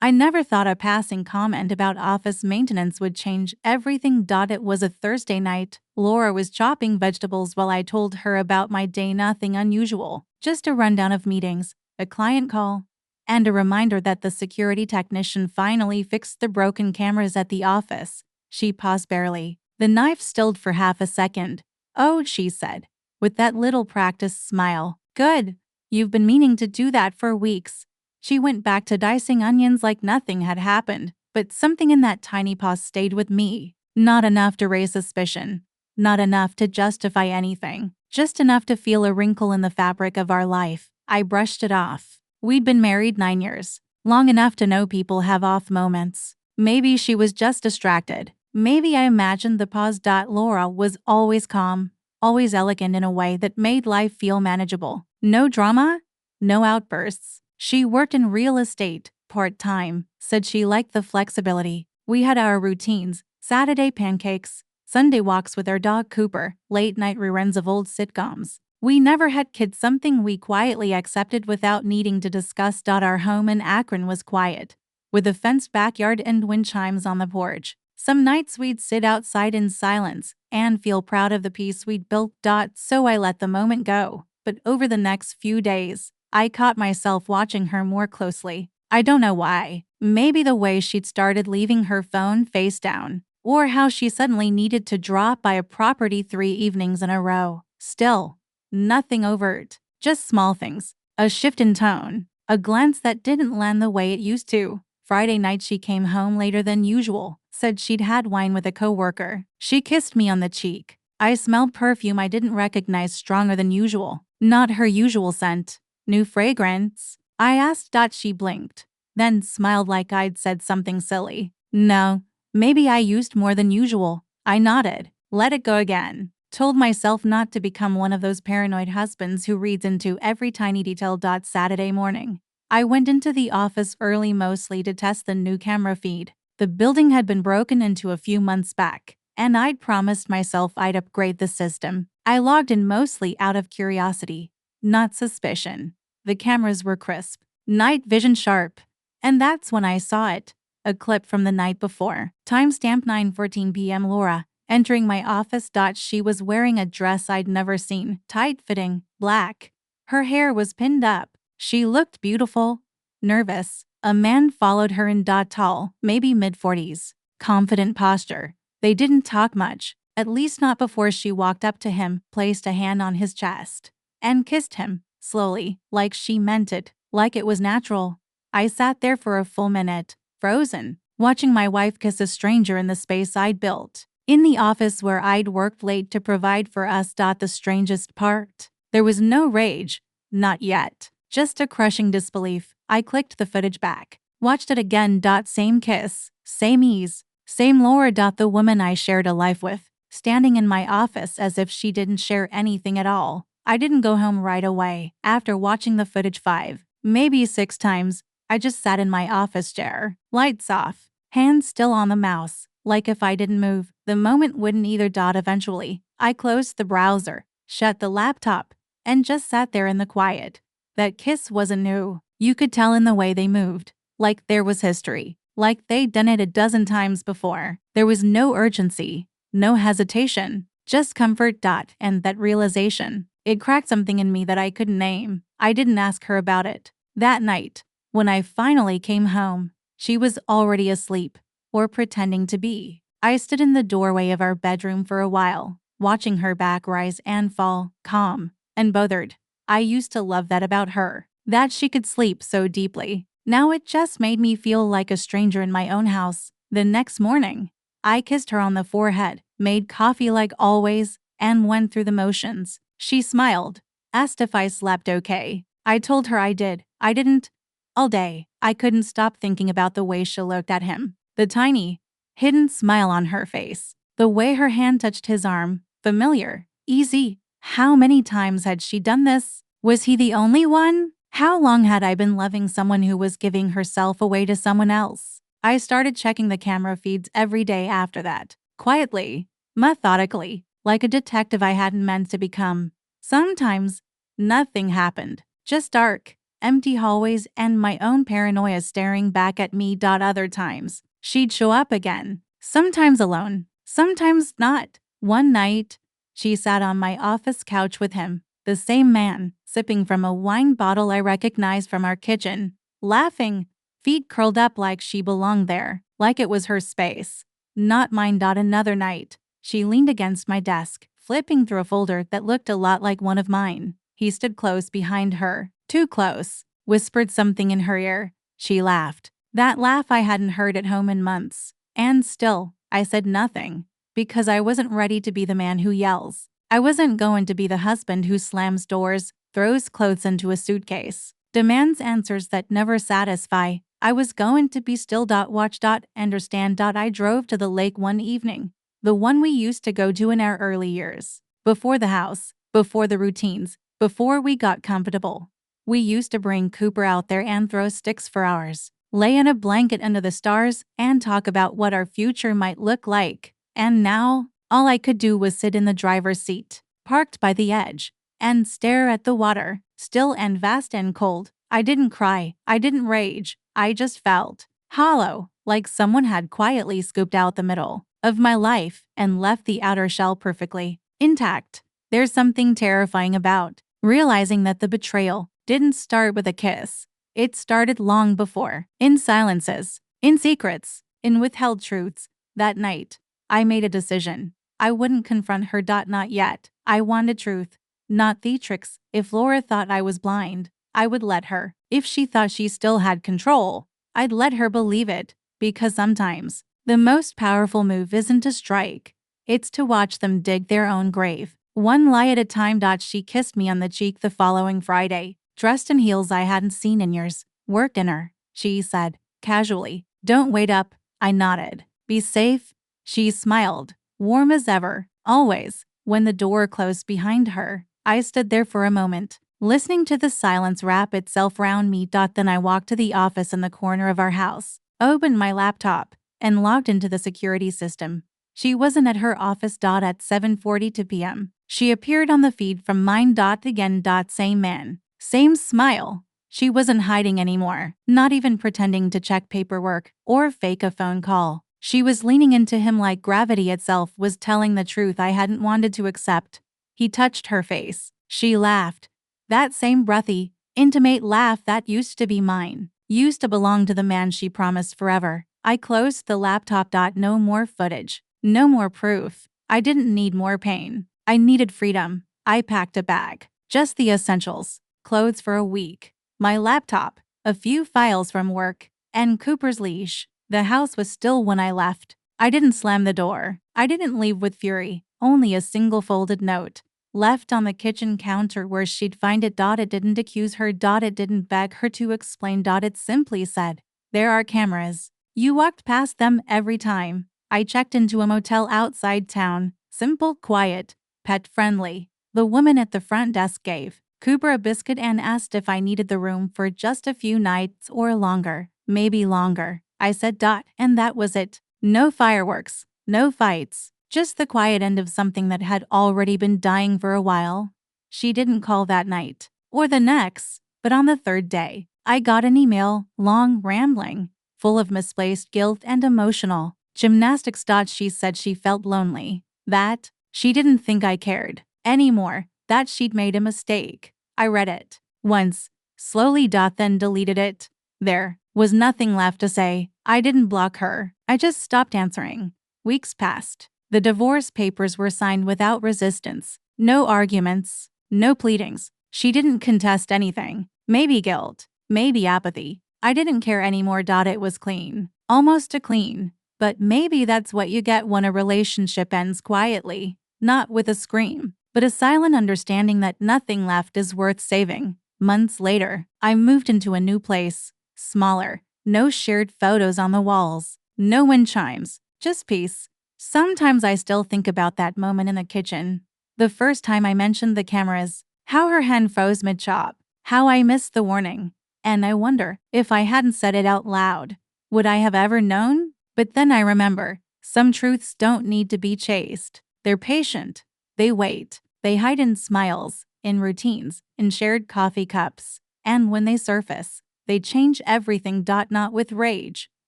I never thought a passing comment about office maintenance would change everything. It was a Thursday night. Laura was chopping vegetables while I told her about my day. Nothing unusual, just a rundown of meetings, a client call, and a reminder that the security technician finally fixed the broken cameras at the office. She paused barely. The knife stilled for half a second. "Oh," she said, with that little practiced smile. "Good. You've been meaning to do that for weeks." She went back to dicing onions like nothing had happened, but something in that tiny pause stayed with me. Not enough to raise suspicion. Not enough to justify anything. Just enough to feel a wrinkle in the fabric of our life. I brushed it off. We'd been married 9 years. Long enough to know people have off moments. Maybe she was just distracted. Maybe I imagined the pause. Laura was always calm, always elegant in a way that made life feel manageable. No drama, no outbursts. She worked in real estate, part-time, said she liked the flexibility. We had our routines, Saturday pancakes, Sunday walks with our dog Cooper, late-night reruns of old sitcoms. We never had kids, something we quietly accepted without needing to discuss. Our home in Akron was quiet, with a fenced backyard and wind chimes on the porch. Some nights we'd sit outside in silence and feel proud of the peace we'd built. So I let the moment go. But over the next few days, I caught myself watching her more closely. I don't know why. Maybe the way she'd started leaving her phone face down, or how she suddenly needed to drop by a property 3 evenings in a row. Still, nothing overt, just small things. A shift in tone, a glance that didn't land the way it used to. Friday night she came home later than usual, said she'd had wine with a coworker. She kissed me on the cheek. I smelled perfume I didn't recognize, stronger than usual. Not her usual scent. New fragrance? I asked. She blinked, then smiled like I'd said something silly. No, maybe I used more than usual. I nodded. Let it go again. Told myself not to become one of those paranoid husbands who reads into every tiny detail. Saturday morning, I went into the office early, mostly to test the new camera feed. The building had been broken into a few months back, and I'd promised myself I'd upgrade the system. I logged in mostly out of curiosity, not suspicion. The cameras were crisp, night vision sharp, and that's when I saw it. A clip from the night before. Timestamp 9:14 p.m. Laura entering my office. She was wearing a dress I'd never seen, tight-fitting, black. Her hair was pinned up. She looked beautiful, nervous. A man followed her in. Tall, maybe mid-40s, confident posture. They didn't talk much, at least not before she walked up to him, placed a hand on his chest, and kissed him, slowly, like she meant it, like it was natural. I sat there for a full minute, frozen, watching my wife kiss a stranger in the space I'd built, in the office where I'd worked late to provide for us. The strangest part? There was no rage, not yet, just a crushing disbelief. I clicked the footage back, watched it again. Same kiss, same ease, same Laura. The woman I shared a life with, standing in my office as if she didn't share anything at all. I didn't go home right away. After watching the footage 5, maybe 6 times, I just sat in my office chair, lights off, hands still on the mouse, like if I didn't move, the moment wouldn't either. Eventually, I closed the browser, shut the laptop, and just sat there in the quiet. That kiss wasn't new. You could tell in the way they moved, like there was history, like they'd done it a dozen times before. There was no urgency, no hesitation, just comfort. And that realization, it cracked something in me that I couldn't name. I didn't ask her about it. That night, when I finally came home, she was already asleep, or pretending to be. I stood in the doorway of our bedroom for a while, watching her back rise and fall, calm and bothered. I used to love that about her, that she could sleep so deeply. Now it just made me feel like a stranger in my own house. The next morning, I kissed her on the forehead, made coffee like always, and went through the motions. She smiled, asked if I slept okay. I told her I did. I didn't. All day, I couldn't stop thinking about the way she looked at him. The tiny, hidden smile on her face. The way her hand touched his arm. Familiar. Easy. How many times had she done this? Was he the only one? How long had I been loving someone who was giving herself away to someone else? I started checking the camera feeds every day after that. Quietly, methodically, like a detective I hadn't meant to become. Sometimes, nothing happened. Just dark, empty hallways, and my own paranoia staring back at me. Other times, she'd show up again, sometimes alone, sometimes not. One night, she sat on my office couch with him, the same man, sipping from a wine bottle I recognized from our kitchen, laughing, feet curled up like she belonged there, like it was her space, not mine. Another night, she leaned against my desk, flipping through a folder that looked a lot like one of mine. He stood close behind her, too close, whispered something in her ear. She laughed. That laugh I hadn't heard at home in months. And still, I said nothing, because I wasn't ready to be the man who yells. I wasn't going to be the husband who slams doors, throws clothes into a suitcase, demands answers that never satisfy. I was going to be still. Watch. Understand. I drove to the lake one evening, the one we used to go to in our early years, before the house, before the routines, before we got comfortable. We used to bring Cooper out there and throw sticks for hours, lay in a blanket under the stars, and talk about what our future might look like. And now, all I could do was sit in the driver's seat, parked by the edge, and stare at the water, still and vast and cold. I didn't cry, I didn't rage, I just felt hollow, like someone had quietly scooped out the middle of my life and left the outer shell perfectly intact. There's something terrifying about realizing that the betrayal didn't start with a kiss. It started long before, in silences, in secrets, in withheld truths. That night, I made a decision. I wouldn't confront her. Not yet. I wanted truth, not the tricks. If Laura thought I was blind, I would let her. If she thought she still had control, I'd let her believe it. Because sometimes, the most powerful move isn't to strike. It's to watch them dig their own grave, one lie at a time. She kissed me on the cheek the following Friday, dressed in heels I hadn't seen in years. Work dinner, she said, casually. Don't wait up, I nodded. Be safe? She smiled, warm as ever, always. When the door closed behind her, I stood there for a moment, listening to the silence wrap itself round me. Then I walked to the office in the corner of our house, opened my laptop, and logged into the security system. She wasn't at her office. At 7:42 p.m., she appeared on the feed from mine. Again. Same man, same smile. She wasn't hiding anymore, not even pretending to check paperwork or fake a phone call. She was leaning into him like gravity itself was telling the truth I hadn't wanted to accept. He touched her face. She laughed. That same breathy, intimate laugh that used to be mine, used to belong to the man she promised forever. I closed the laptop. No more footage. No more proof. I didn't need more pain. I needed freedom. I packed a bag. Just the essentials. Clothes for a week. My laptop. A few files from work. And Cooper's leash. The house was still when I left. I didn't slam the door. I didn't leave with fury. Only a single folded note, left on the kitchen counter where she'd find it. It didn't accuse her. It didn't beg her to explain. It simply said, there are cameras. You walked past them every time. I checked into a motel outside town. Simple, quiet, pet-friendly. The woman at the front desk gave Cooper a biscuit and asked if I needed the room for just a few nights or longer, maybe longer. I said. And that was it. No fireworks, no fights, just the quiet end of something that had already been dying for a while. She didn't call that night, or the next, but on the third day, I got an email, long, rambling, full of misplaced guilt and emotional gymnastics. She said she felt lonely, that she didn't think I cared anymore, that she'd made a mistake. I read it once, slowly. Then deleted it. There was nothing left to say. I didn't block her. I just stopped answering. Weeks passed. The divorce papers were signed without resistance. No arguments, no pleadings. She didn't contest anything. Maybe guilt, maybe apathy. I didn't care anymore. It was clean. Almost a clean. But maybe that's what you get when a relationship ends quietly. Not with a scream, but a silent understanding that nothing left is worth saving. Months later, I moved into a new place. Smaller. No shared photos on the walls. No wind chimes. Just peace. Sometimes I still think about that moment in the kitchen. The first time I mentioned the cameras. How her hand froze mid-chop. How I missed the warning. And I wonder, if I hadn't said it out loud, would I have ever known? But then I remember, some truths don't need to be chased. They're patient. They wait. They hide in smiles, in routines, in shared coffee cups. And when they surface, they change everything. Not with rage,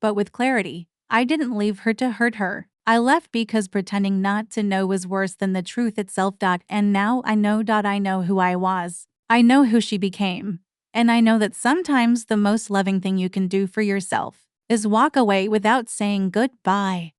but with clarity. I didn't leave her to hurt her. I left because pretending not to know was worse than the truth itself. And now I know. I know who I was. I know who she became. And I know that sometimes the most loving thing you can do for yourself is walk away without saying goodbye.